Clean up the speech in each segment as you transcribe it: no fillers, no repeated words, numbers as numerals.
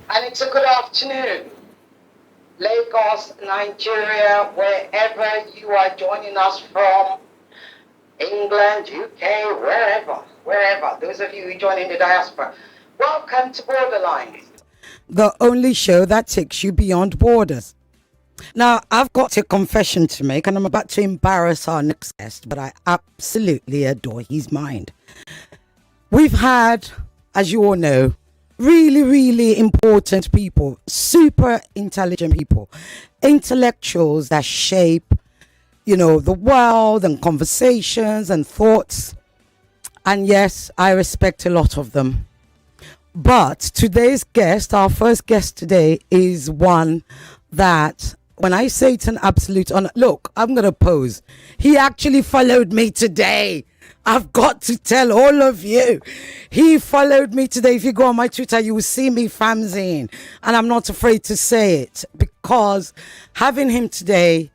And it's a good afternoon, Lagos, Nigeria, wherever you are joining us from, England, UK, wherever. Those of you who join in the diaspora, welcome to Borderlines, the only show that takes you beyond borders. Now, I've got a confession to make, and I'm about to embarrass our next guest, but I absolutely adore his mind. We've had, as you all know, really, really important people, super intelligent people, intellectuals that shape, the world and conversations and thoughts. And yes, I respect a lot of them. But today's guest, our first guest today, is one that, when I say it's an absolute honor, look, I'm going to pose. He actually followed me today. I've got to tell all of you. He followed me today. If you go on my Twitter, you will see me famzine. And I'm not afraid to say it, because having him today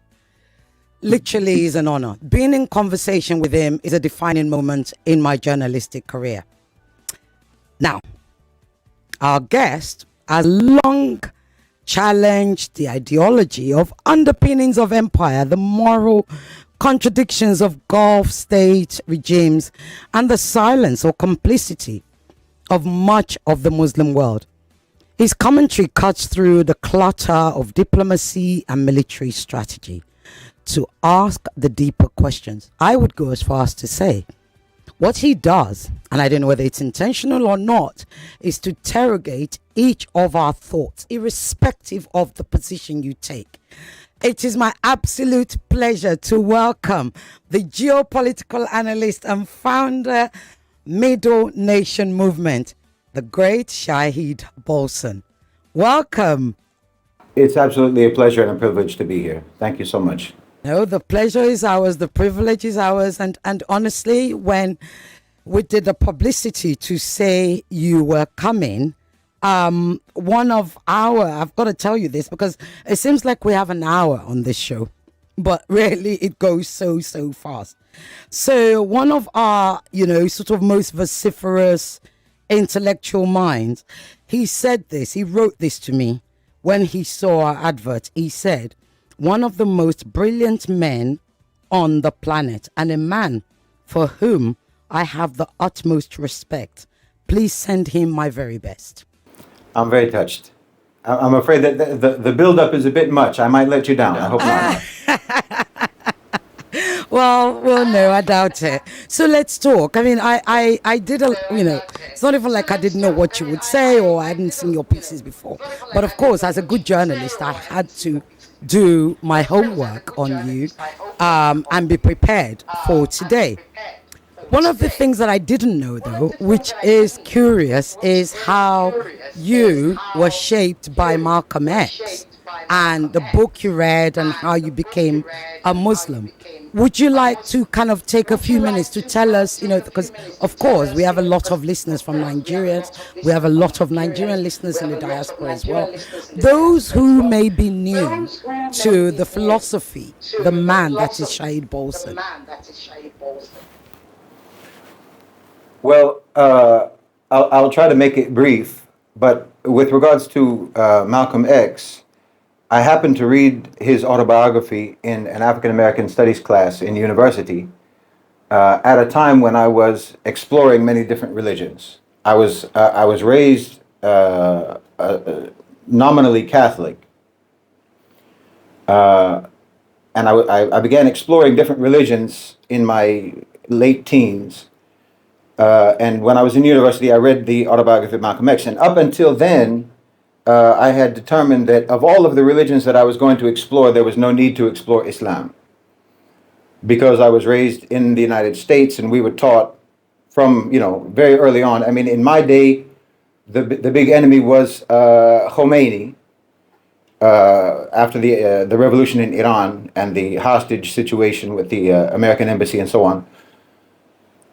literally is an honor. Being in conversation with him is a defining moment in my journalistic career. Now, our guest has long challenged the ideology of underpinnings of empire, the moral contradictions of Gulf state regimes, and the silence or complicity of much of the Muslim world. His commentary cuts through the clutter of diplomacy and military strategy to ask the deeper questions. I would go as far as to say what he does, and I don't know whether it's intentional or not, is to interrogate each of our thoughts, irrespective of the position you take. It is my absolute pleasure to welcome the geopolitical analyst and founder, Middle Nation Movement, the great Shahid Bolsen. Welcome. It's absolutely a pleasure and a privilege to be here. Thank you so much. No, the pleasure is ours, the privilege is ours, and honestly, when we did the publicity to say you were coming, one of our, I've got to tell you this because it seems like we have an hour on this show, but really it goes so fast. So one of our, sort of most vociferous intellectual minds, he said this, he wrote this to me when he saw our advert. He said, one of the most brilliant men on the planet and a man for whom I have the utmost respect. Please send him my very best. I'm very touched. I'm afraid that the build-up is a bit much. I might let you down. I hope not. Well, no, I doubt it. So let's talk. I mean, I did it's not even like I didn't know what you would say or I hadn't seen your pieces before. But of course, as a good journalist, I had to do my homework on you and be prepared for today. One of the things that I didn't know, though, which is curious, is how you were shaped by Malcolm X and the book you read and how you became a Muslim. Would you like to kind of take a few minutes to tell us, because of course we have a lot of listeners from Nigerians, we have a lot of Nigerian listeners in the diaspora as well. Those who may be new to the philosophy, the man that is Shahid Bolsen. Well, I'll try to make it brief, but with regards to Malcolm X, I happened to read his autobiography in an African-American studies class in university at a time when I was exploring many different religions. I was raised nominally Catholic, and I began exploring different religions in my late teens. And when I was in university, I read the autobiography of Malcolm X, and up until then, I had determined that of all of the religions that I was going to explore, there was no need to explore Islam. Because I was raised in the United States and we were taught from, very early on. I mean, in my day, the big enemy was Khomeini after the revolution in Iran and the hostage situation with the American embassy and so on.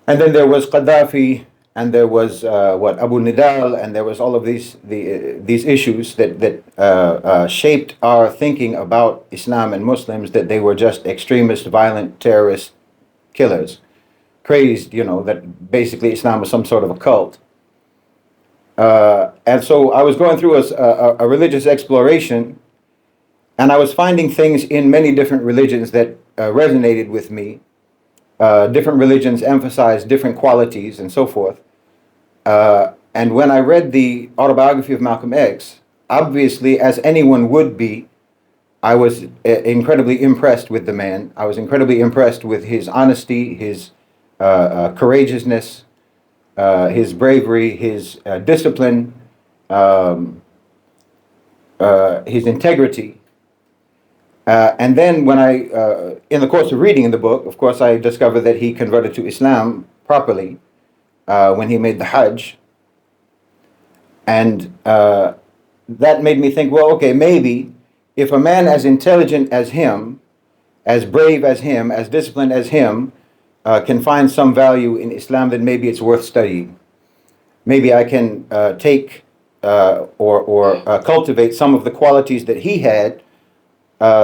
And then there was Gaddafi, and there was Abu Nidal, and there was all of these issues that shaped our thinking about Islam and Muslims, that they were just extremist, violent, terrorist killers, crazed, that basically Islam was some sort of a cult. And so I was going through a religious exploration, and I was finding things in many different religions that resonated with me. Different religions emphasize different qualities and so forth. And when I read the autobiography of Malcolm X, obviously, as anyone would be, I was incredibly impressed with the man. I was incredibly impressed with his honesty, his courageousness, his bravery, his discipline, his integrity. And then when in the course of reading the book, of course, I discovered that he converted to Islam properly when he made the Hajj. And that made me think, well, okay, maybe if a man as intelligent as him, as brave as him, as disciplined as him, can find some value in Islam, then maybe it's worth studying. Maybe I can take or cultivate some of the qualities that he had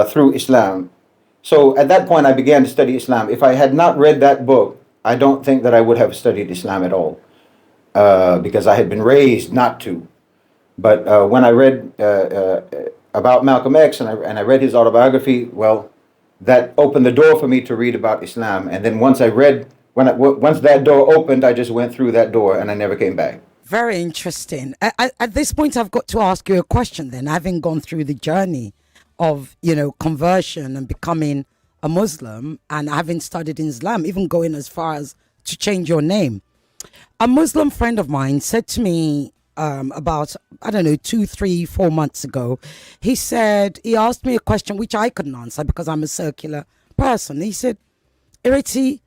through Islam. So at that point, I began to study Islam. If I had not read that book, I don't think that I would have studied Islam at all, because I had been raised not to. But when I read about Malcolm X and I read his autobiography, well, that opened the door for me to read about Islam. And then once once that door opened, I just went through that door and I never came back. Very interesting. At this point, I've got to ask you a question then, having gone through the journey of, conversion and becoming a Muslim and having studied in Islam, even going as far as to change your name. A Muslim friend of mine said to me about, I don't know, 2, 3, 4 months ago, he asked me a question which I couldn't answer because I'm a circular person. He said, Ireti,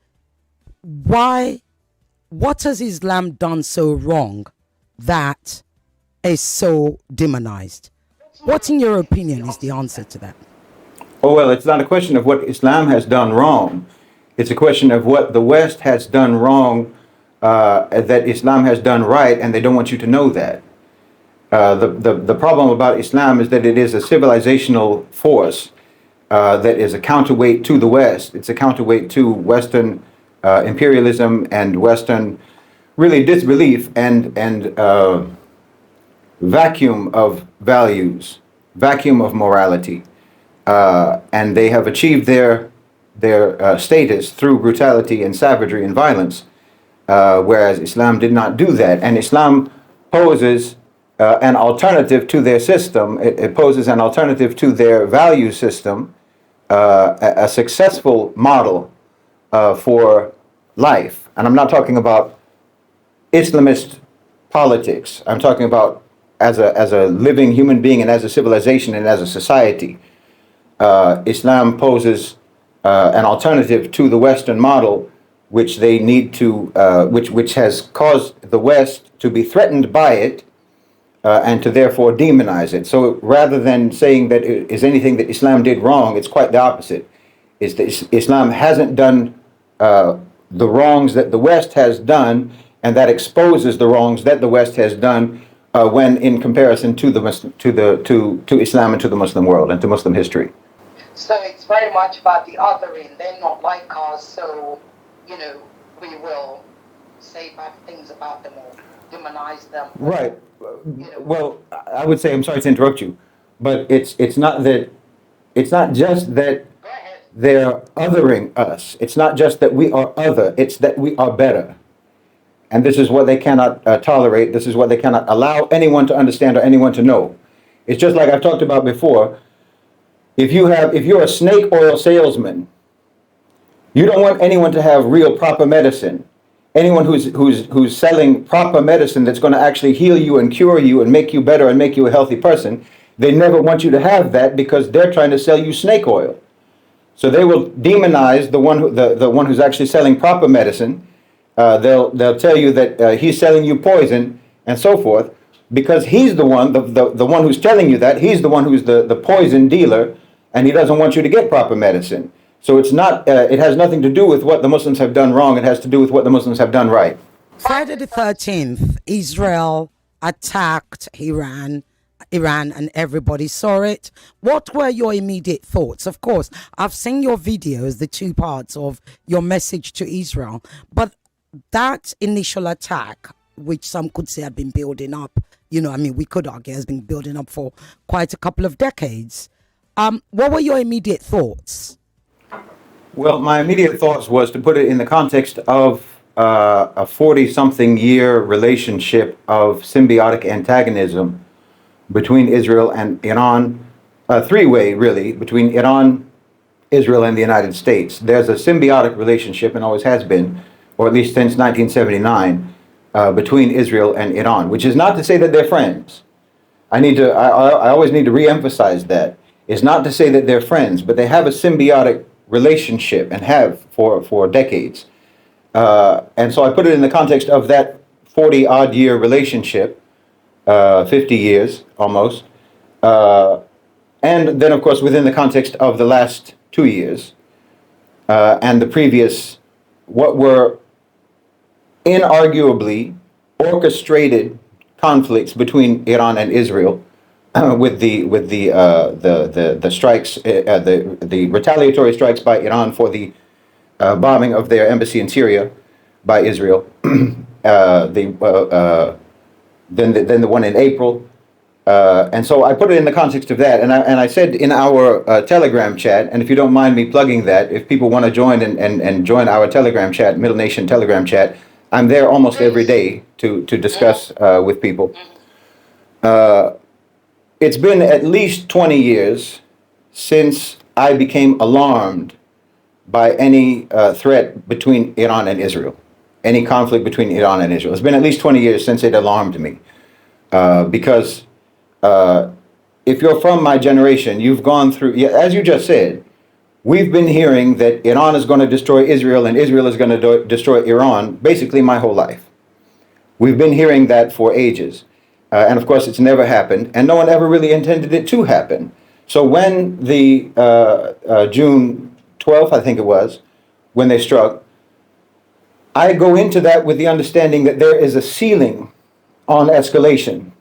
what has Islam done so wrong that is so demonized? What, in your opinion, is the answer to that? Oh, well, it's not a question of what Islam has done wrong. It's a question of what the West has done wrong that Islam has done right, and they don't want you to know that. The problem about Islam is that it is a civilizational force that is a counterweight to the West. It's a counterweight to Western imperialism and Western really disbelief and vacuum of values, vacuum of morality. And they have achieved their status through brutality and savagery and violence, whereas Islam did not do that. And Islam poses an alternative to their system. It poses an alternative to their value system, a successful model for life. And I'm not talking about Islamist politics. I'm talking about as a living human being and as a civilization and as a society. Islam poses an alternative to the Western model, which they need to, which has caused the West to be threatened by it and to therefore demonize it. So rather than saying that it is anything that Islam did wrong, it's quite the opposite. Is that Islam hasn't done the wrongs that the West has done, and that exposes the wrongs that the West has done when in comparison to to Islam and to the Muslim world and to Muslim history. So it's very much about the othering. They're not like us, so we will say bad things about them or demonize them. Right. Well, I would say, I'm sorry to interrupt you, but it's not just that Go ahead. they're othering us. It's not just that we are other. It's that we are better. And this is what they cannot tolerate. This is what they cannot allow anyone to understand or anyone to know. It's just like I've talked about before. If you're a snake oil salesman, you don't want anyone to have real proper medicine. Anyone who's selling proper medicine that's going to actually heal you and cure you and make you better and make you a healthy person, they never want you to have that because they're trying to sell you snake oil. So they will demonize the one who's actually selling proper medicine. They'll tell you that he's selling you poison and so forth, because he's the one who's telling you that. He's the one who's the poison dealer, and he doesn't want you to get proper medicine. So it's not. It has nothing to do with what the Muslims have done wrong. It has to do with what the Muslims have done right. Friday the 13th, Israel attacked Iran, and everybody saw it. What were your immediate thoughts? Of course, I've seen your videos, the 2 parts of your message to Israel, but that initial attack, which some could say had been building up, we could argue has been building up for quite a couple of decades. What were your immediate thoughts? Well, my immediate thoughts was to put it in the context of a 40-something year relationship of symbiotic antagonism between Israel and Iran, a three-way really, between Iran, Israel, and the United States. There's a symbiotic relationship, and always has been, or at least since 1979, between Israel and Iran, which is not to say that they're friends. I always need to re-emphasize that. It's not to say that they're friends, but they have a symbiotic relationship and have for decades. And so I put it in the context of that 40-odd year relationship, 50 years almost, and then of course within the context of the last 2 years and the previous, what were inarguably orchestrated conflicts between Iran and Israel, with the strikes, the retaliatory strikes by Iran for the bombing of their embassy in Syria by Israel, then the one in April, and so I put it in the context of that, and I said in our Telegram chat, and if you don't mind me plugging that, if people want to join and join our Telegram chat, Middle Nation Telegram chat, I'm there almost every day to discuss with people. It's been at least 20 years since I became alarmed by any threat between Iran and Israel, any conflict between Iran and Israel. It's been at least 20 years since it alarmed me, because if you're from my generation, you've gone through, as you just said, we've been hearing that Iran is going to destroy Israel and Israel is going to destroy Iran basically my whole life. We've been hearing that for ages. And of course, it's never happened, and no one ever really intended it to happen. So when the June 12th, I think it was, when they struck, I go into that with the understanding that there is a ceiling on escalation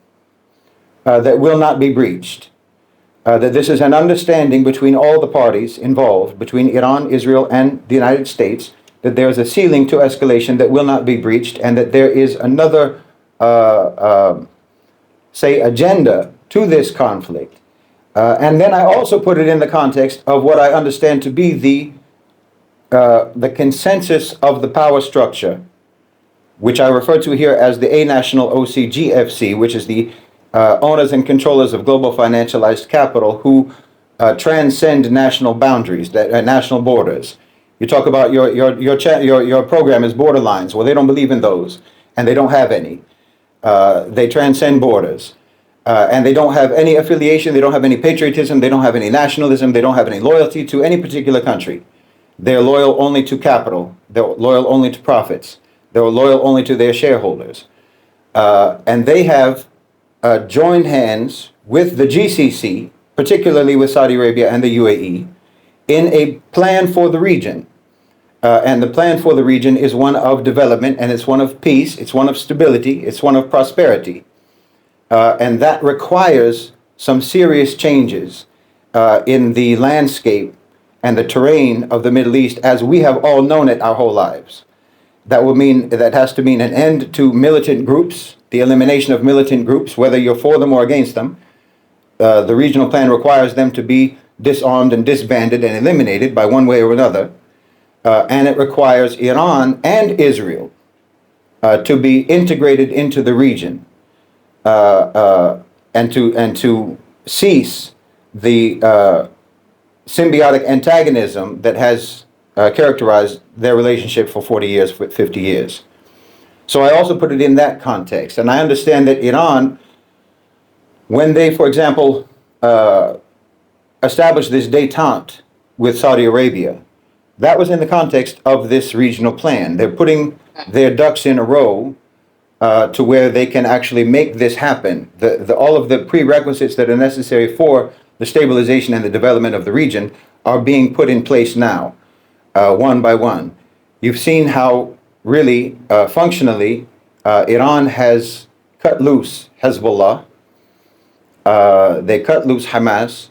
that will not be breached. That this is an understanding between all the parties involved, between Iran, Israel, and the United States, that there is a ceiling to escalation that will not be breached, and that there is another agenda to this conflict. And then I also put it in the context of what I understand to be the consensus of the power structure, which I refer to here as the A-National OCGFC, which is the owners and controllers of global financialized capital who transcend national boundaries, national borders. You talk about your program is borderlines. Well, they don't believe in those, and they don't have any. They transcend borders, and they don't have any affiliation, they don't have any patriotism, they don't have any nationalism, they don't have any loyalty to any particular country. They're loyal only to capital, they're loyal only to profits, they're loyal only to their shareholders. And they have joined hands with the GCC, particularly with Saudi Arabia and the UAE, in a plan for the region. And the plan for the region is one of development, and it's one of peace, it's one of stability, it's one of prosperity. And that requires some serious changes in the landscape and the terrain of the Middle East as we have all known it our whole lives. That has to mean an end to militant groups, the elimination of militant groups, whether you're for them or against them. The regional plan requires them to be disarmed and disbanded and eliminated by one way or another. And it requires Iran and Israel to be integrated into the region, and to cease the symbiotic antagonism that has characterized their relationship for 40 years, 50 years. So I also put it in that context. And I understand that Iran, when they, for example, established this détente with Saudi Arabia, that was in the context of this regional plan. They're putting their ducks in a row to where they can actually make this happen. All of the prerequisites that are necessary for the stabilization and the development of the region are being put in place now, one by one. You've seen how really, functionally, Iran has cut loose Hezbollah. They cut loose Hamas.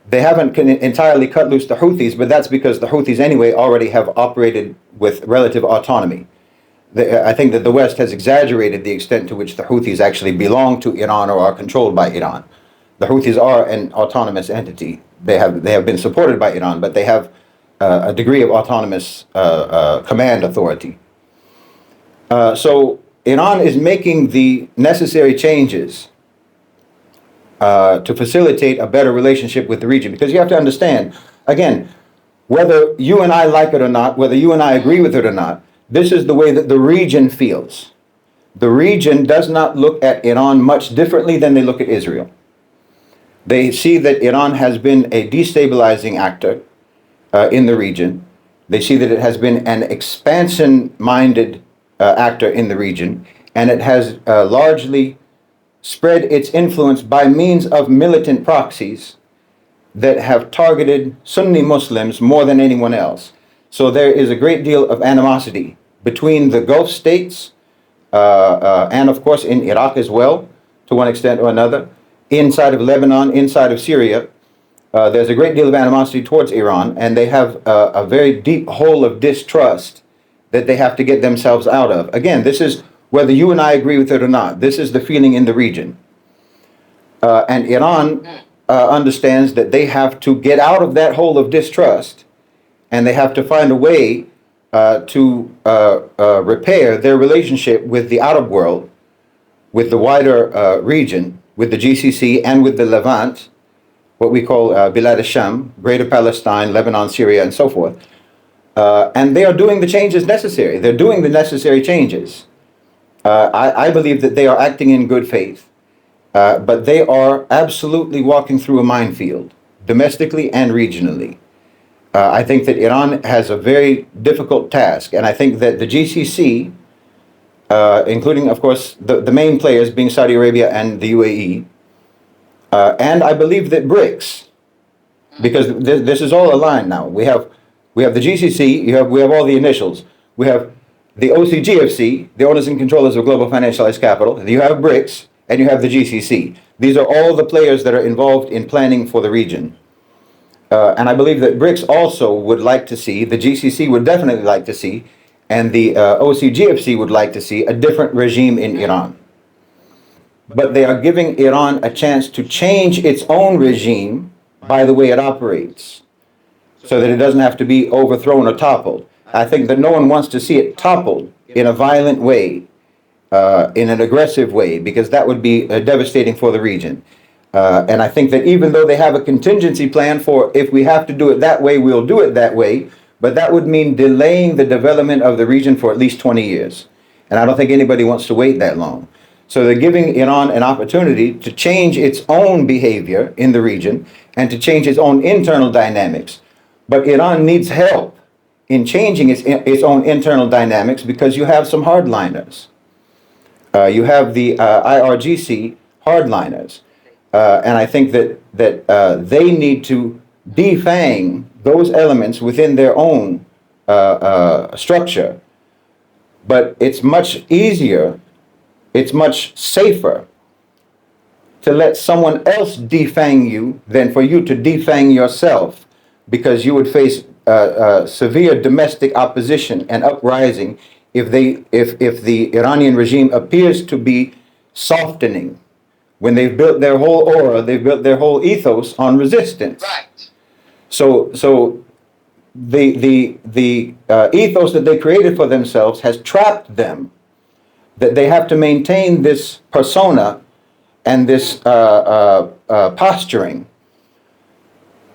They haven't entirely cut loose the Houthis, but that's because the Houthis anyway already have operated with relative autonomy. I think that the West has exaggerated the extent to which the Houthis actually belong to Iran or are controlled by Iran. The Houthis are an autonomous entity. They have been supported by Iran, but they have a degree of autonomous command authority. So Iran is making the necessary changes to facilitate a better relationship with the region, because you have to understand, again, whether you and I like it or not, whether you and I agree with it or not, this is the way that the region feels. The region does not look at Iran much differently than they look at Israel. They see that Iran has been a destabilizing actor in the region. They see that it has been an expansion-minded actor in the region, and it has largely spread its influence by means of militant proxies that have targeted Sunni Muslims more than anyone else. So there is a great deal of animosity between the Gulf states and of course in Iraq as well, to one extent or another, inside of Lebanon, inside of Syria. There's a great deal of animosity towards Iran, and they have a very deep hole of distrust that they have to get themselves out of. Again, this is whether you and I agree with it or not. This is the feeling in the region. And Iran understands that they have to get out of that hole of distrust, and they have to find a way to repair their relationship with the Arab world, with the wider region, with the GCC and with the Levant, what we call Bilad al-Sham, Greater Palestine, Lebanon, Syria, and so forth. And they are doing the changes necessary. They're doing the necessary changes. I believe that they are acting in good faith, but they are absolutely walking through a minefield, domestically and regionally. I think that Iran has a very difficult task, and I think that the GCC, including, of course, the main players being Saudi Arabia and the UAE, and I believe that BRICS, because this is all aligned now. We have the GCC, we have all the initials. We have the OCGFC, the owners and controllers of global financialized capital. You have BRICS, and you have the GCC. These are all the players that are involved in planning for the region. And I believe that BRICS also would like to see, the GCC would definitely like to see, and the OCGFC would like to see a different regime in Iran. But they are giving Iran a chance to change its own regime by the way it operates, so that it doesn't have to be overthrown or toppled. I think that no one wants to see it toppled in a violent way, in an aggressive way, because that would be devastating for the region. And I think that even though they have a contingency plan for if we have to do it that way, we'll do it that way, but that would mean delaying the development of the region for at least 20 years. And I don't think anybody wants to wait that long. So they're giving Iran an opportunity to change its own behavior in the region and to change its own internal dynamics. But Iran needs help in changing its own internal dynamics, because you have some hardliners. You have the IRGC hardliners. And I think that they need to defang those elements within their own structure. But it's much easier, it's much safer to let someone else defang you than for you to defang yourself, because you would face severe domestic opposition and uprising if the Iranian regime appears to be softening. When they've built their whole aura, they've built their whole ethos on resistance. Right. So the ethos that they created for themselves has trapped them, that they have to maintain this persona and this posturing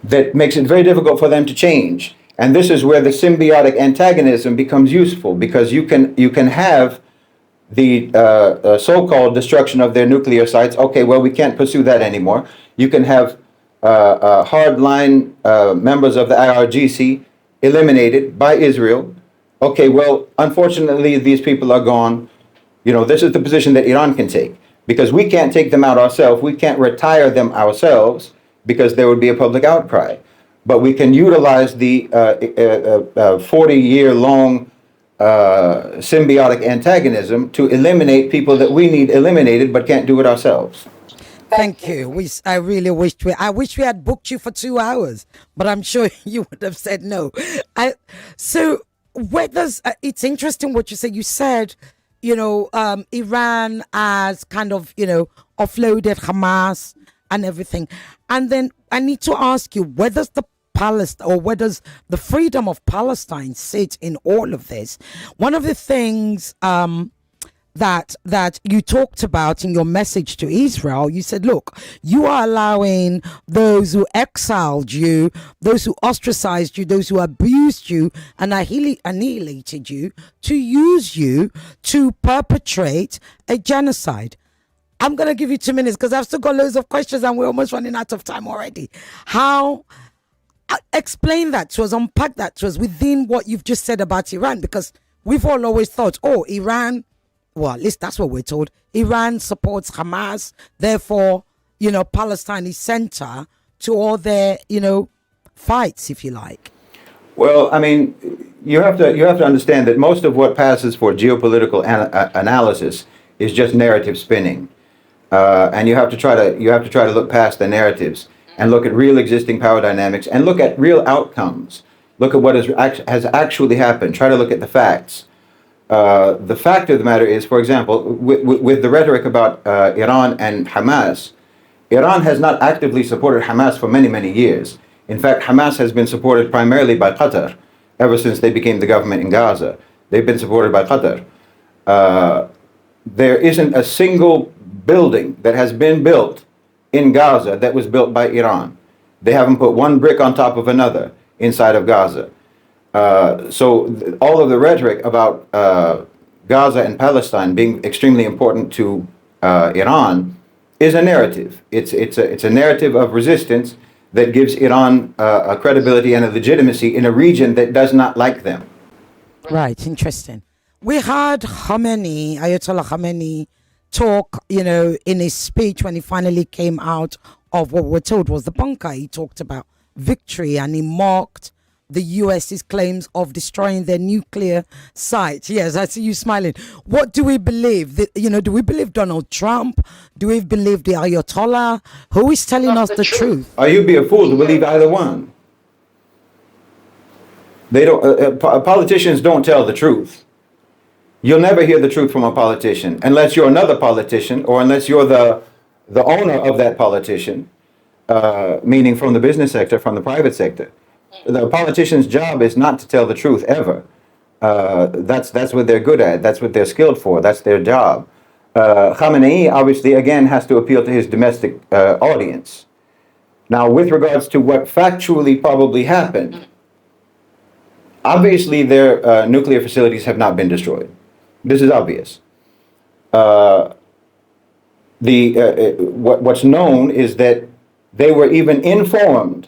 that makes it very difficult for them to change. And this is where the symbiotic antagonism becomes useful, because you can have the so-called destruction of their nuclear sites. Okay, well, we can't pursue that anymore. You can have hardline members of the IRGC eliminated by Israel. Okay, well, unfortunately, these people are gone. You know, this is the position that Iran can take, because we can't take them out ourselves. We can't retire them ourselves, because there would be a public outcry. But we can utilize the 40-year-long symbiotic antagonism to eliminate people that we need eliminated, but can't do it ourselves. Thank you. I really wished I wish we had booked you for 2 hours, but I'm sure you would have said no. So where does it's interesting what you said. You said, Iran has kind of, offloaded Hamas and everything. And then I need to ask you, where does the Palestine, or where does the freedom of Palestine sit in all of this? One of the things that you talked about in your message to Israel, you said, look, you are allowing those who exiled you, those who ostracized you, those who abused you and annihilated you, to use you to perpetrate a genocide. I'm going to give you 2 minutes because I've still got loads of questions and we're almost running out of time already. How explain that to us, unpack that to us within what you've just said about Iran, because we've all always thought, Iran, well, at least that's what we're told, Iran supports Hamas, therefore, Palestine is center to all their, fights, if you like. Well, I mean, you have to understand that most of what passes for geopolitical analysis is just narrative spinning. And you have to try to look past the narratives and look at real existing power dynamics and look at real outcomes. Look at what has actually happened. Try to look at the facts. The fact of the matter is, for example, with the rhetoric about Iran and Hamas, Iran has not actively supported Hamas for many, many years. In fact, Hamas has been supported primarily by Qatar ever since they became the government in Gaza. They've been supported by Qatar. There isn't a single building that has been built in Gaza that was built by Iran. They haven't put one brick on top of another inside of Gaza. So all of the rhetoric about Gaza and Palestine being extremely important to Iran is a narrative. It's a narrative of resistance that gives Iran a credibility and a legitimacy in a region that does not like them. Right, interesting. We heard Ayatollah Khamenei talk, in his speech when he finally came out of what we're told was the bunker. He talked about victory and he mocked the US's claims of destroying their nuclear site. Yes, I see you smiling. What do we believe? Do we believe Donald Trump? Do we believe the Ayatollah? Who is telling us the truth? You'd be a fool to believe either one. They don't. Politicians don't tell the truth. You'll never hear the truth from a politician unless you're another politician or unless you're the owner of that politician, meaning from the business sector, from the private sector. The politician's job is not to tell the truth ever. That's what they're good at. That's what they're skilled for. That's their job. Khamenei obviously again has to appeal to his domestic audience. Now, with regards to what factually probably happened, obviously their nuclear facilities have not been destroyed. This is obvious. What's known is that they were even informed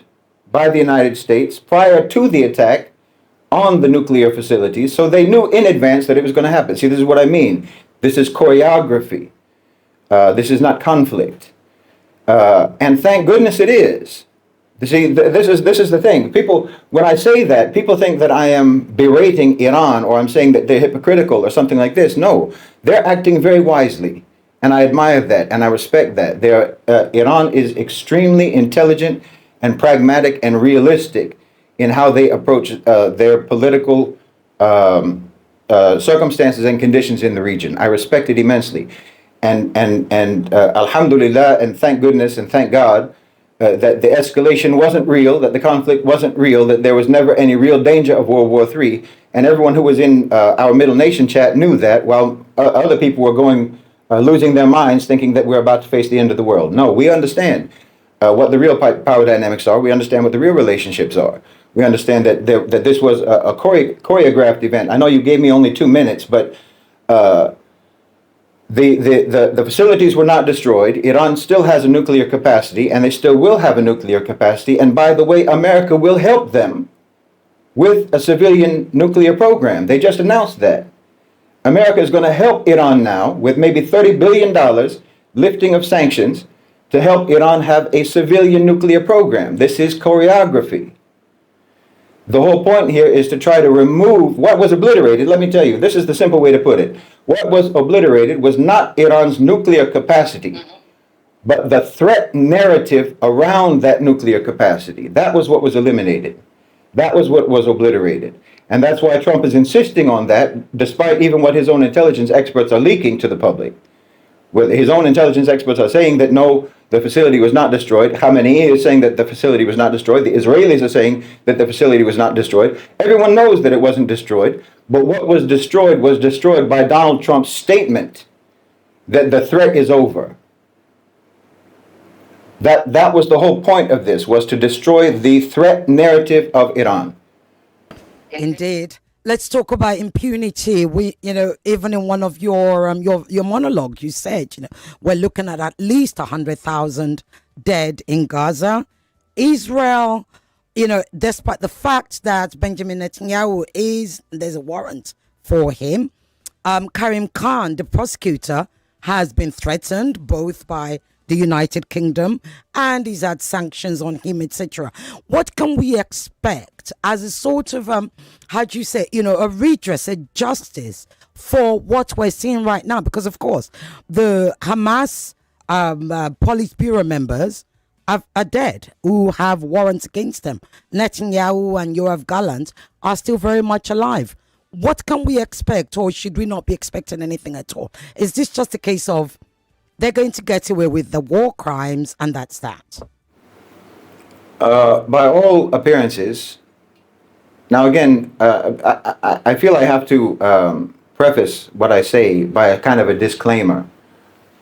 by the United States prior to the attack on the nuclear facilities, so they knew in advance that it was going to happen. See, this is what I mean. This is choreography. This is not conflict. And thank goodness it is. See, this is the thing. People, when I say that, people think that I am berating Iran or I'm saying that they're hypocritical or something like this. No, they're acting very wisely. And I admire that and I respect that. Iran is extremely intelligent and pragmatic and realistic in how they approach their political circumstances and conditions in the region. I respect it immensely. And alhamdulillah, and thank goodness and thank God, that the escalation wasn't real, that the conflict wasn't real, that there was never any real danger of World War III. And everyone who was in our Middle Nation chat knew that, while other people were losing their minds thinking that we're about to face the end of the world. No, we understand what the real power dynamics are. We understand what the real relationships are. We understand that this was a choreographed event. I know you gave me only 2 minutes, but the facilities were not destroyed. Iran still has a nuclear capacity, and they still will have a nuclear capacity. And by the way, America will help them with a civilian nuclear program. They just announced that. America is going to help Iran now with maybe $30 billion lifting of sanctions to help Iran have a civilian nuclear program. This is choreography. The whole point here is to try to remove what was obliterated. Let me tell you, this is the simple way to put it. What was obliterated was not Iran's nuclear capacity, but the threat narrative around that nuclear capacity. That was what was eliminated. That was what was obliterated. And that's why Trump is insisting on that, despite even what his own intelligence experts are leaking to the public. Well, his own intelligence experts are saying that no, the facility was not destroyed. Khamenei is saying that the facility was not destroyed. The Israelis are saying that the facility was not destroyed. Everyone knows that it wasn't destroyed. But what was destroyed by Donald Trump's statement that the threat is over. That was the whole point of this, was to destroy the threat narrative of Iran. Indeed. Let's talk about impunity. We, even in one of your monologue, you said, we're looking at least 100,000 dead in Gaza. Israel, despite the fact that Benjamin Netanyahu there's a warrant for him. Karim Khan, the prosecutor, has been threatened both by the United Kingdom, and he's had sanctions on him, etc. What can we expect as a sort of, a redress, a justice for what we're seeing right now? Because, of course, the Hamas Politburo members are dead who have warrants against them. Netanyahu and Yoav Gallant are still very much alive. What can we expect, or should we not be expecting anything at all? Is this just a case of they're going to get away with the war crimes and that's that? By all appearances, now again, I feel I have to preface what I say by a kind of a disclaimer,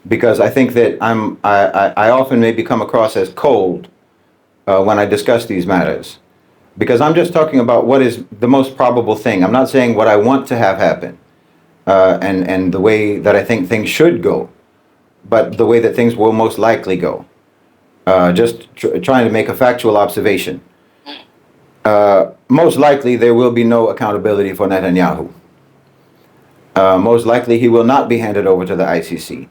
because I think that I often maybe come across as cold when I discuss these matters, because I'm just talking about what is the most probable thing. I'm not saying what I want to have happen and the way that I think things should go, but the way that things will most likely go. Just trying to make a factual observation. Most likely there will be no accountability for Netanyahu. Most likely he will not be handed over to the ICC.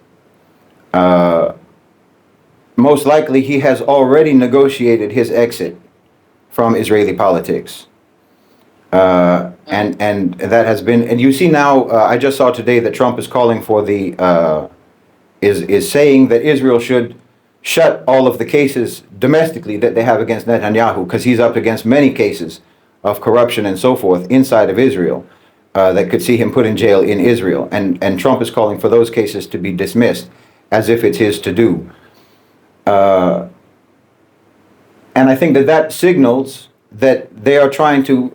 Most likely he has already negotiated his exit from Israeli politics. And that has been, and you see now, I just saw today that Trump is calling for is saying that Israel should shut all of the cases domestically that they have against Netanyahu, because he's up against many cases of corruption and so forth inside of Israel that could see him put in jail in Israel. And Trump is calling for those cases to be dismissed as if it's his to do. And I think that signals that they are trying to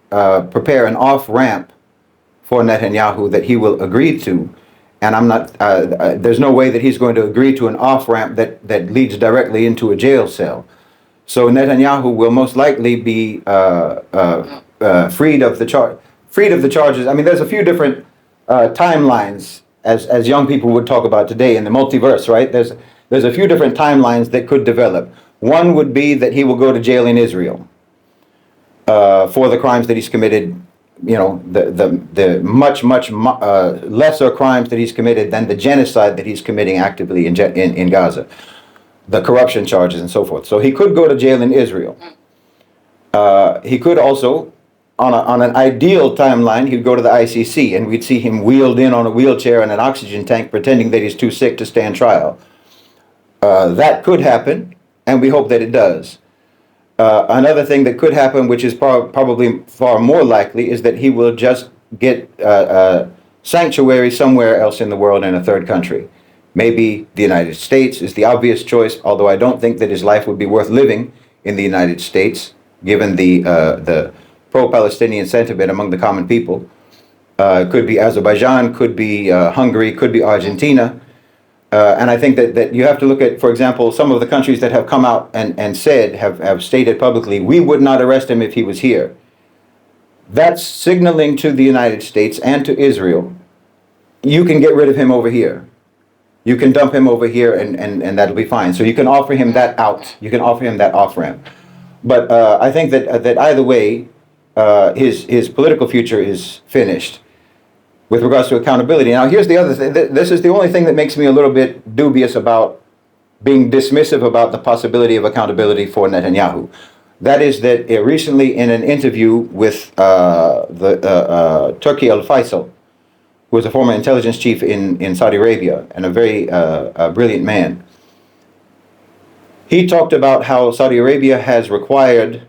prepare an off-ramp for Netanyahu that he will agree to. And I'm not, there's no way that he's going to agree to an off-ramp that leads directly into a jail cell. So Netanyahu will most likely be freed of the charges. I mean, there's a few different timelines, as young people would talk about today in the multiverse, right? There's a few different timelines that could develop. One would be that he will go to jail in Israel for the crimes that he's committed. The much lesser crimes that he's committed than the genocide that he's committing actively in Gaza, the corruption charges and so forth. So he could go to jail in Israel. He could also, on an ideal timeline, he'd go to the ICC and we'd see him wheeled in on a wheelchair and an oxygen tank, pretending that he's too sick to stand trial. That could happen, and we hope that it does. Another thing that could happen, which is probably far more likely, is that he will just get sanctuary somewhere else in the world in a third country. Maybe the United States is the obvious choice, although I don't think that his life would be worth living in the United States, given the pro-Palestinian sentiment among the common people. Could be Azerbaijan, could be Hungary, could be Argentina. And I think that you have to look at, for example, some of the countries that have come out and said, have stated publicly, we would not arrest him if he was here. That's signaling to the United States and to Israel, you can get rid of him over here. You can dump him over here and that'll be fine. So you can offer him that out. You can offer him that off-ramp. But I think that either way, his political future is finished. With regards to accountability. Now, here's the other thing. This is the only thing that makes me a little bit dubious about being dismissive about the possibility of accountability for Netanyahu. That is that recently in an interview with Turki al-Faisal, who was a former intelligence chief in Saudi Arabia and a very brilliant man, he talked about how Saudi Arabia has required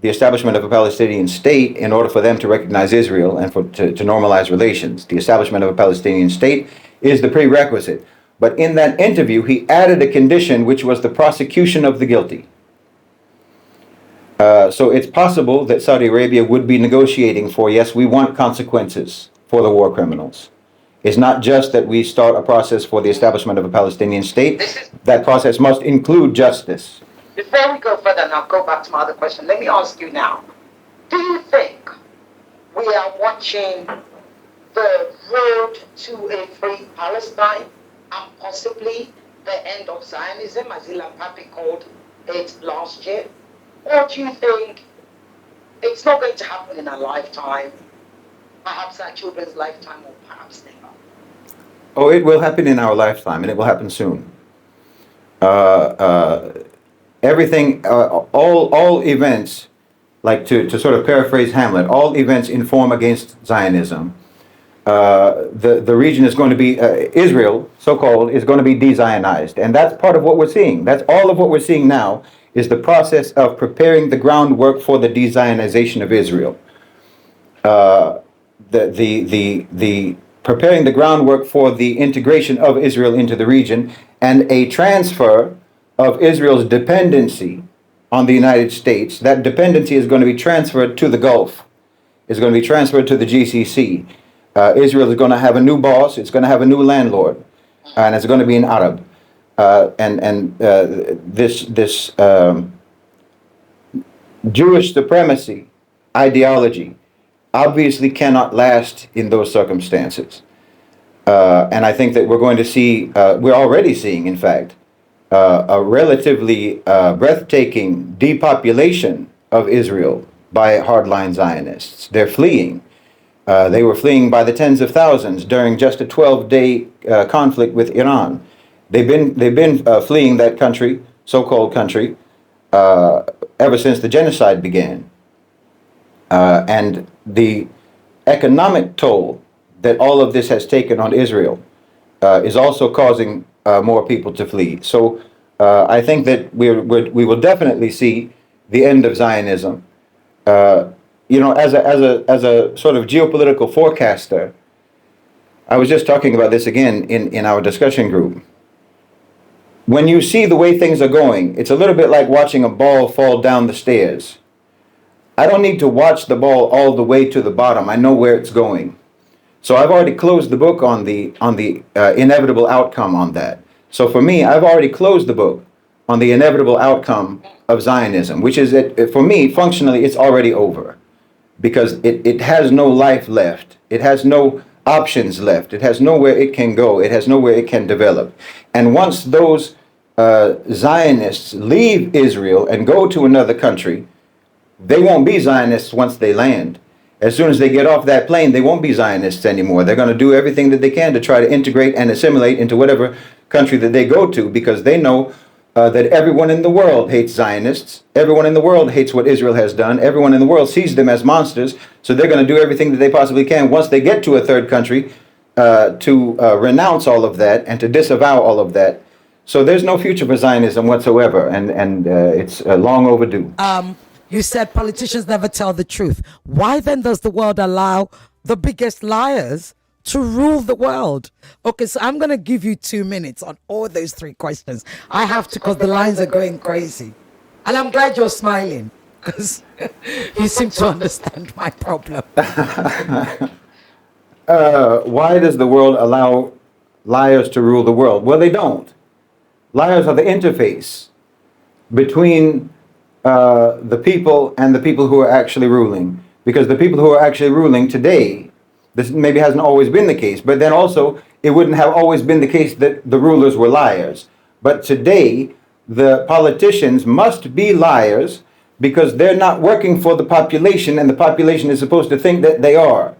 the establishment of a Palestinian state in order for them to recognize Israel and to normalize relations. The establishment of a Palestinian state is the prerequisite. But in that interview, he added a condition, which was the prosecution of the guilty. So it's possible that Saudi Arabia would be negotiating for, yes, we want consequences for the war criminals. It's not just that we start a process for the establishment of a Palestinian state. That process must include justice. Before we go further, and I'll go back to my other question, let me ask you now. Do you think we are watching the road to a free Palestine and possibly the end of Zionism, as Ilan Pappy called it last year? Or do you think it's not going to happen in our lifetime, perhaps our children's lifetime, or perhaps never? Oh, it will happen in our lifetime, and it will happen soon. Everything, all events, like to sort of paraphrase Hamlet, all events inform against Zionism. The region is going to be, Israel, so-called, is going to be de-Zionized. And that's part of what we're seeing. That's all of what we're seeing now, is the process of preparing the groundwork for the de-Zionization of Israel. The preparing the groundwork for the integration of Israel into the region and a transfer of Israel's dependency on the United States. That dependency is going to be transferred to the Gulf. It's going to be transferred to the GCC. Israel is going to have a new boss. It's going to have a new landlord, and it's going to be an Arab. This Jewish supremacy ideology obviously cannot last in those circumstances. And I think that we're going to see, we're already seeing, in fact, a relatively breathtaking depopulation of Israel by hardline Zionists. They're fleeing. They were fleeing by the tens of thousands during just a 12-day conflict with Iran. They've been fleeing that country, so-called country, ever since the genocide began. And the economic toll that all of this has taken on Israel is also causing more people to flee. So I think that we will definitely see the end of Zionism. As a sort of geopolitical forecaster, I was just talking about this again in our discussion group. When you see the way things are going, it's a little bit like watching a ball fall down the stairs. I don't need to watch the ball all the way to the bottom. I know where it's going. So I've already closed the book on the inevitable outcome on that. So for me, I've already closed the book on the inevitable outcome of Zionism, which is that for me, functionally, it's already over, because it has no life left. It has no options left. It has nowhere it can go. It has nowhere it can develop. And once those Zionists leave Israel and go to another country, they won't be Zionists once they land. As soon as they get off that plane, they won't be Zionists anymore. They're going to do everything that they can to try to integrate and assimilate into whatever country that they go to, because they know that everyone in the world hates Zionists. Everyone in the world hates what Israel has done. Everyone in the world sees them as monsters. So they're going to do everything that they possibly can once they get to a third country to renounce all of that and to disavow all of that. So there's no future for Zionism whatsoever, and it's long overdue. You said politicians never tell the truth. Why then does the world allow the biggest liars to rule the world? Okay, so I'm going to give you 2 minutes on all those 3 questions. I have to, because the lines are going crazy. And I'm glad you're smiling, because you seem to understand my problem. Why does the world allow liars to rule the world? Well, they don't. Liars are the interface between the people and the people who are actually ruling. Because the people who are actually ruling today, this maybe hasn't always been the case, but then also it wouldn't have always been the case that the rulers were liars. But today, the politicians must be liars because they're not working for the population, and the population is supposed to think that they are.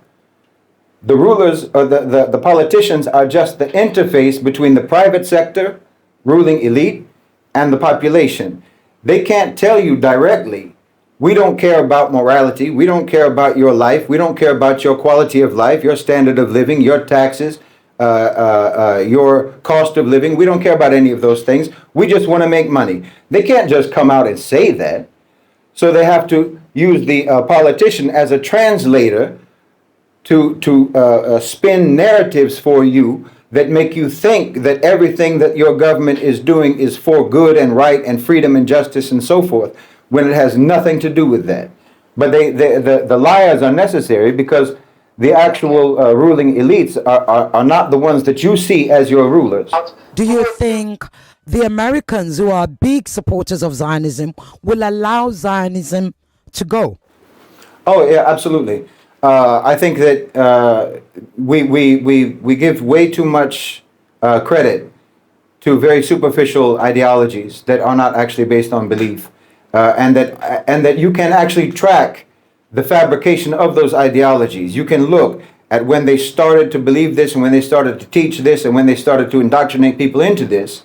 The rulers, or the politicians, are just the interface between the private sector, ruling elite, and the population. They can't tell you directly, we don't care about morality, we don't care about your life, we don't care about your quality of life, your standard of living, your taxes, your cost of living. We don't care about any of those things. We just want to make money. They can't just come out and say that. So they have to use the politician as a translator to spin narratives for you that make you think that everything that your government is doing is for good and right and freedom and justice and so forth, when it has nothing to do with that. But the liars are necessary because the actual ruling elites are not the ones that you see as your rulers. Do you think the Americans, who are big supporters of Zionism, will allow Zionism to go? Oh, yeah, absolutely. I think that we give way too much credit to very superficial ideologies that are not actually based on belief, and that you can actually track the fabrication of those ideologies. You can look at when they started to believe this and when they started to teach this and when they started to indoctrinate people into this.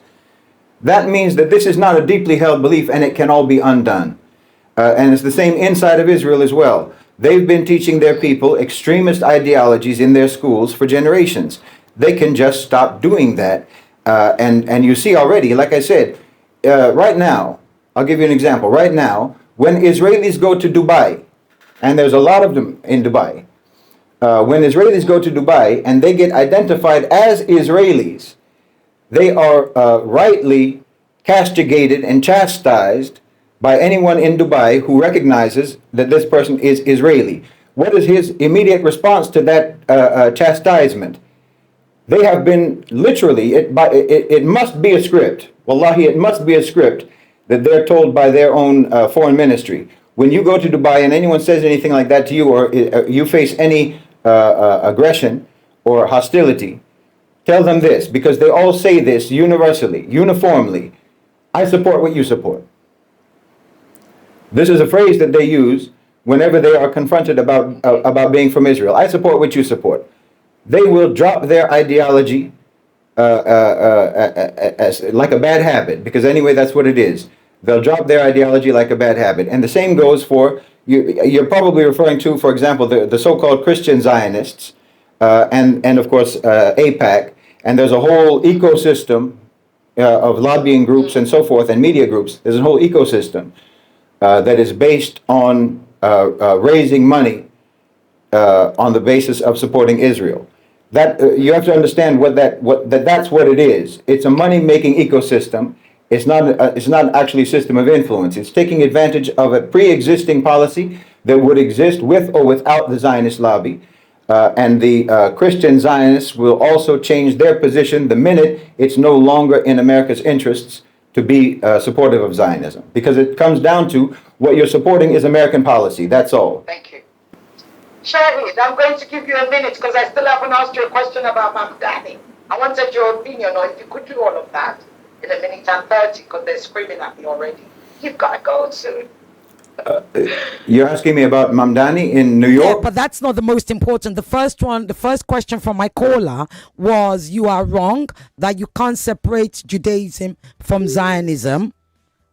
That means that this is not a deeply held belief and it can all be undone. And it's the same inside of Israel as well. They've been teaching their people extremist ideologies in their schools for generations. They can just stop doing that. And you see already, like I said, right now, I'll give you an example. Right now, when Israelis go to Dubai, and there's a lot of them in Dubai, when Israelis go to Dubai and they get identified as Israelis, they are rightly castigated and chastised by anyone in Dubai who recognizes that this person is Israeli. What is his immediate response to that chastisement? They have been literally, it must be a script. Wallahi, it must be a script that they're told by their own foreign ministry. When you go to Dubai and anyone says anything like that to you, or you face any aggression or hostility, tell them this, because they all say this universally, uniformly. I support what you support. This is a phrase that they use whenever they are confronted about being from Israel. I support what you support. They will drop their ideology as like a bad habit, because anyway, that's what it is. They'll drop their ideology like a bad habit. And the same goes for, you're probably referring to, for example, the so-called Christian Zionists, and of course, AIPAC. And there's a whole ecosystem of lobbying groups and so forth, and media groups. There's a whole ecosystem that is based on raising money on the basis of supporting Israel. That you have to understand that's what it is. It's a money-making ecosystem. It's not actually a system of influence. It's taking advantage of a pre-existing policy that would exist with or without the Zionist lobby. And the Christian Zionists will also change their position the minute it's no longer in America's interests to be supportive of Zionism. Because it comes down to what you're supporting is American policy. That's all. Thank you. Shahid, I'm going to give you a minute because I still haven't asked you a question about Mamdani. I wanted your opinion, or if you could do all of that in a minute and 30, because they're screaming at me already. You've got to go soon. You're asking me about Mamdani in New York? Yeah, but that's not the most important. The first question from my caller was, you are wrong, that you can't separate Judaism from Zionism.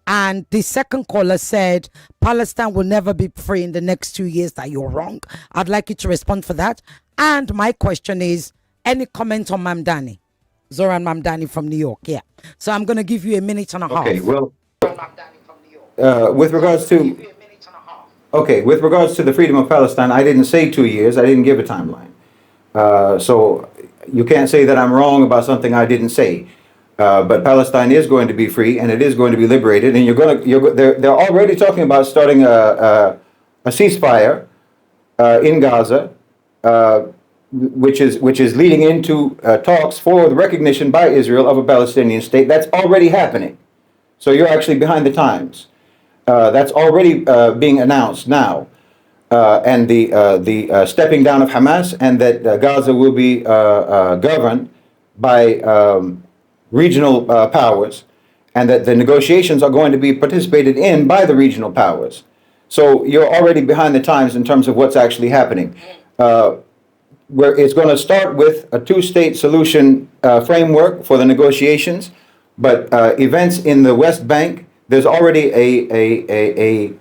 And the second caller said, Palestine will never be free in the next 2 years, that you're wrong. I'd like you to respond for that. And my question is, any comment on Mamdani? Zoran Mamdani from New York, yeah. So I'm going to give you a minute and a half. Okay, well, Mamdani from New York. with regards I'll give you to... a minute and a half. Okay, with regards to the freedom of Palestine, I didn't say 2 years. I didn't give a timeline. So you can't say that I'm wrong about something I didn't say. But Palestine is going to be free, and it is going to be liberated. And they're already talking about starting a ceasefire in Gaza, which is leading into talks for the recognition by Israel of a Palestinian state. That's already happening. So you're actually behind the times. That's already being announced now. And the stepping down of Hamas, and that Gaza will be governed by regional powers, and that the negotiations are going to be participated in by the regional powers. So you're already behind the times in terms of what's actually happening. Where it's going to start with a two-state solution framework for the negotiations, but events in the West Bank, there's already a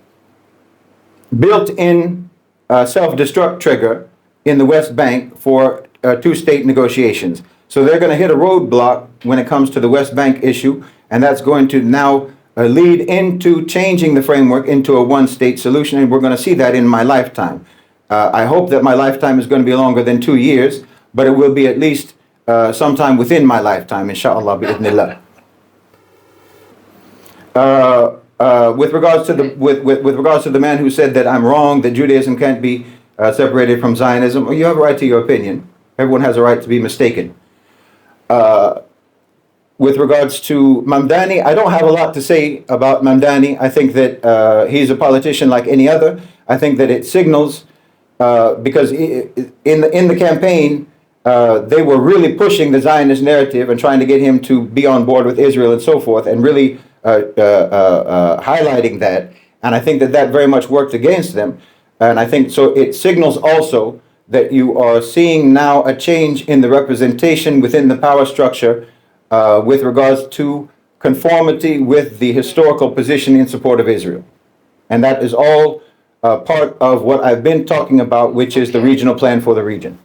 built-in self-destruct trigger in the West Bank for two-state negotiations. So they're going to hit a roadblock when it comes to the West Bank issue, and that's going to now lead into changing the framework into a one-state solution, and we're going to see that in my lifetime. I hope that my lifetime is going to be longer than 2 years, but it will be at least sometime within my lifetime, inshallah, bi'idhnillah. With regards to the man who said that I'm wrong, that Judaism can't be separated from Zionism, well, you have a right to your opinion. Everyone has a right to be mistaken. With regards to Mamdani, I don't have a lot to say about Mamdani. I think that he's a politician like any other. I think that it signals, because in the campaign, they were really pushing the Zionist narrative and trying to get him to be on board with Israel and so forth, and really highlighting that. And I think that that very much worked against them. And I think so it signals also that you are seeing now a change in the representation within the power structure with regards to conformity with the historical position in support of Israel. And that is all part of what I've been talking about, which is the regional plan for the region.